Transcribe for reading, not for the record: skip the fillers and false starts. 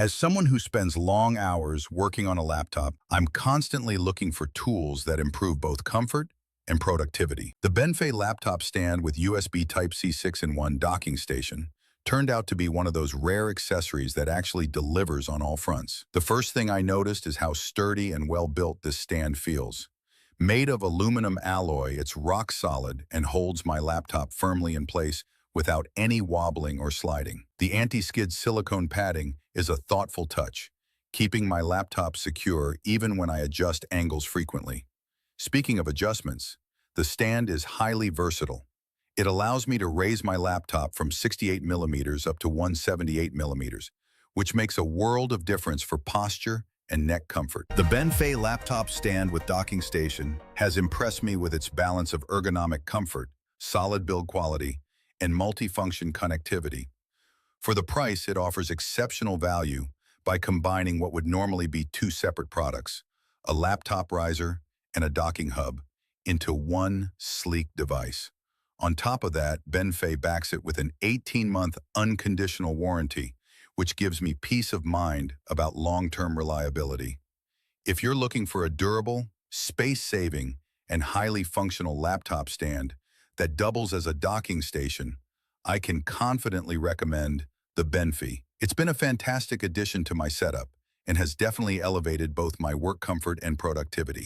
As someone who spends long hours working on a laptop, I'm constantly looking for tools that improve both comfort and productivity. The BENFEI laptop stand with USB Type-C 6-in-1 docking station turned out to be one of those rare accessories that actually delivers on all fronts. The first thing I noticed is how sturdy and well-built this stand feels. Made of aluminum alloy, it's rock solid and holds my laptop firmly in place without any wobbling or sliding. The anti-skid silicone padding is a thoughtful touch, keeping my laptop secure even when I adjust angles frequently. Speaking of adjustments, the stand is highly versatile. It allows me to raise my laptop from 68 millimeters up to 178 millimeters, which makes a world of difference for posture and neck comfort. The BENFEI laptop stand with docking station has impressed me with its balance of ergonomic comfort, solid build quality, and multifunction connectivity. For the price, it offers exceptional value by combining what would normally be two separate products, a laptop riser and a docking hub, into one sleek device. On top of that, BENFEI backs it with an 18-month unconditional warranty, which gives me peace of mind about long-term reliability. If you're looking for a durable, space-saving, and highly functional laptop stand that doubles as a docking station, I can confidently recommend the BENFEI. It's been a fantastic addition to my setup and has definitely elevated both my work comfort and productivity.